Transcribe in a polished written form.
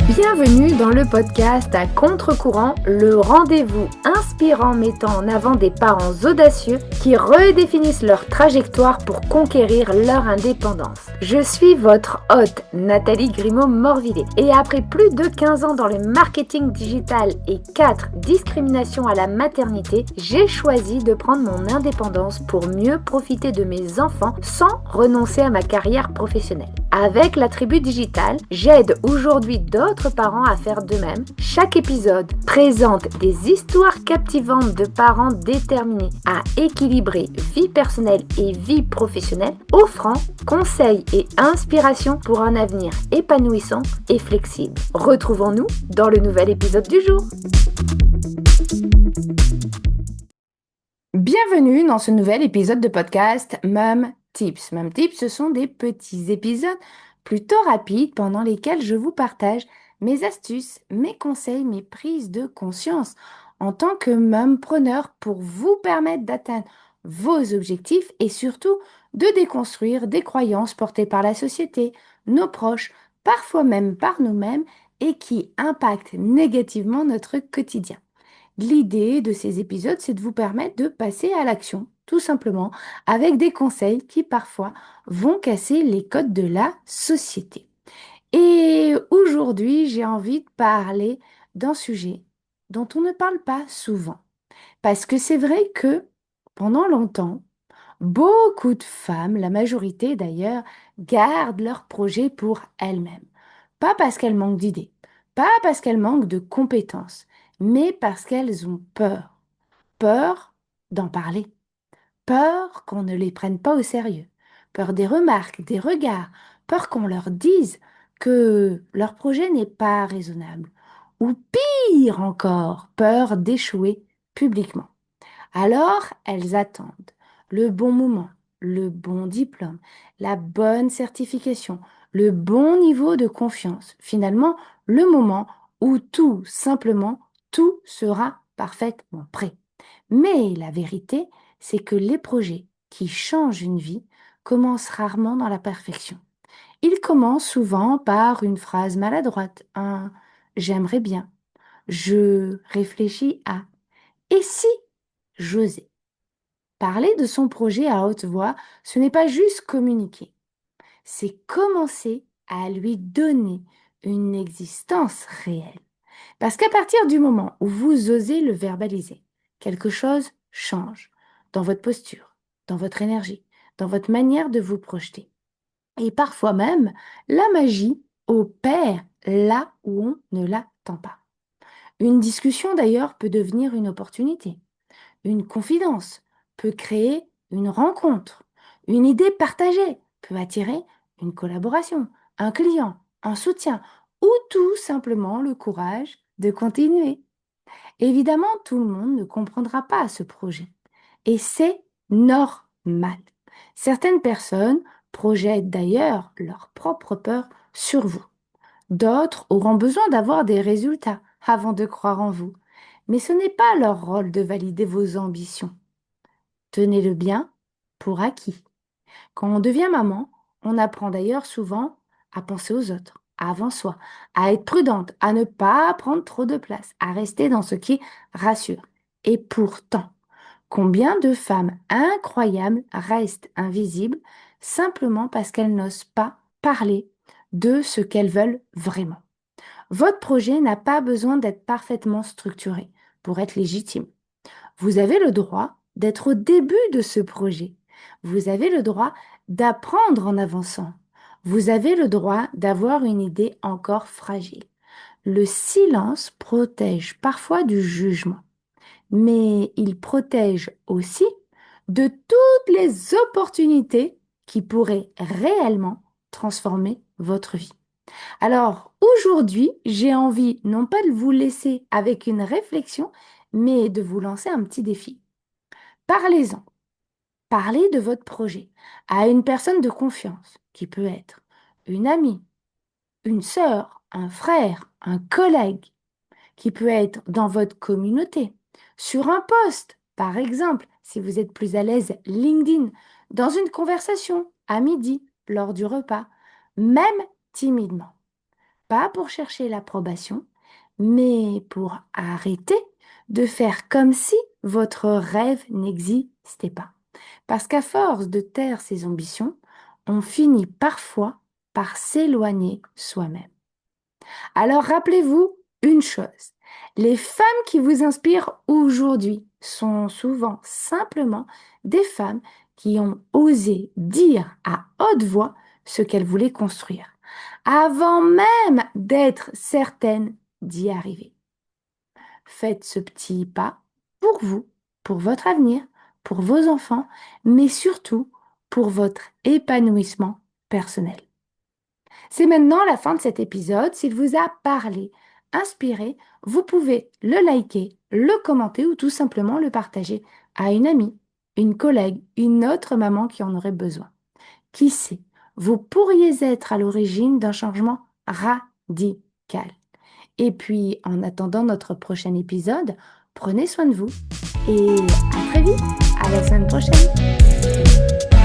Bienvenue dans le podcast à contre-courant, le rendez-vous inspirant mettant en avant des parents audacieux qui redéfinissent leur trajectoire pour conquérir leur indépendance. Je suis votre hôte, Nathalie Grimaud-Morvillet, et après plus de 15 ans dans le marketing digital et 4 discriminations à la maternité, j'ai choisi de prendre mon indépendance pour mieux profiter de mes enfants sans renoncer à ma carrière professionnelle. Avec la tribu digitale, j'aide aujourd'hui d'autres parents à faire de même. Chaque épisode présente des histoires captivantes de parents déterminés à équilibrer vie personnelle et vie professionnelle, offrant conseils et inspirations pour un avenir épanouissant et flexible. Retrouvons-nous dans le nouvel épisode du jour. Bienvenue dans ce nouvel épisode de podcast Mom Tips. Mom Tips, ce sont des petits épisodes plutôt rapides pendant lesquels je vous partage mes astuces, mes conseils, mes prises de conscience en tant que mompreneur pour vous permettre d'atteindre vos objectifs et surtout de déconstruire des croyances portées par la société, nos proches, parfois même par nous-mêmes et qui impactent négativement notre quotidien. L'idée de ces épisodes, c'est de vous permettre de passer à l'action, tout simplement, avec des conseils qui parfois vont casser les codes de la société. Et aujourd'hui, j'ai envie de parler d'un sujet dont on ne parle pas souvent. Parce que c'est vrai que pendant longtemps, beaucoup de femmes, la majorité d'ailleurs, gardent leurs projets pour elles-mêmes. Pas parce qu'elles manquent d'idées, pas parce qu'elles manquent de compétences, mais parce qu'elles ont peur. Peur d'en parler, peur qu'on ne les prenne pas au sérieux, peur des remarques, des regards, peur qu'on leur dise que leur projet n'est pas raisonnable, ou pire encore, peur d'échouer publiquement. Alors, elles attendent le bon moment, le bon diplôme, la bonne certification, le bon niveau de confiance. Finalement, le moment où tout simplement, tout sera parfaitement prêt. Mais la vérité, c'est que les projets qui changent une vie commencent rarement dans la perfection. Ils commencent souvent par une phrase maladroite, un j'aimerais bien, je réfléchis à, et si j'osais. Parler de son projet à haute voix, ce n'est pas juste communiquer, c'est commencer à lui donner une existence réelle. Parce qu'à partir du moment où vous osez le verbaliser, quelque chose change dans votre posture, dans votre énergie, dans votre manière de vous projeter. Et parfois même, la magie opère là où on ne l'attend pas. Une discussion d'ailleurs peut devenir une opportunité. Une confidence peut créer une rencontre. Une idée partagée peut attirer une collaboration, un client, un soutien ou tout simplement le courage de continuer. Évidemment, tout le monde ne comprendra pas ce projet et c'est normal. Certaines personnes projettent d'ailleurs leur propre peur sur vous. D'autres auront besoin d'avoir des résultats avant de croire en vous. Mais ce n'est pas leur rôle de valider vos ambitions. Tenez-le bien pour acquis. Quand on devient maman, on apprend d'ailleurs souvent à penser aux autres, avant soi, à être prudente, à ne pas prendre trop de place, à rester dans ce qui rassure. Et pourtant, combien de femmes incroyables restent invisibles simplement parce qu'elles n'osent pas parler de ce qu'elles veulent vraiment. Votre projet n'a pas besoin d'être parfaitement structuré pour être légitime. Vous avez le droit d'être au début de ce projet. Vous avez le droit d'apprendre en avançant. Vous avez le droit d'avoir une idée encore fragile. Le silence protège parfois du jugement, mais il protège aussi de toutes les opportunités qui pourraient réellement transformer votre vie. Alors aujourd'hui, j'ai envie non pas de vous laisser avec une réflexion, mais de vous lancer un petit défi. Parlez-en. Parlez de votre projet à une personne de confiance, qui peut être une amie, une sœur, un frère, un collègue, qui peut être dans votre communauté, sur un post, par exemple, si vous êtes plus à l'aise, LinkedIn, dans une conversation, à midi, lors du repas, même timidement. pas pour chercher l'approbation, mais pour arrêter de faire comme si votre rêve n'existait pas. Parce qu'à force de taire ses ambitions, on finit parfois par s'éloigner soi-même. Alors rappelez-vous une chose, les femmes qui vous inspirent aujourd'hui sont souvent simplement des femmes qui ont osé dire à haute voix ce qu'elles voulaient construire, avant même d'être certaines d'y arriver. Faites ce petit pas pour vous, pour votre avenir, pour vos enfants, mais surtout pour votre épanouissement personnel. C'est maintenant la fin de cet épisode. S'il vous a parlé, inspiré, vous pouvez le liker, le commenter ou tout simplement le partager à une amie, une collègue, une autre maman qui en aurait besoin. Qui sait, vous pourriez être à l'origine d'un changement radical. Et puis, en attendant notre prochain épisode, prenez soin de vous et à très vite, à la semaine prochaine.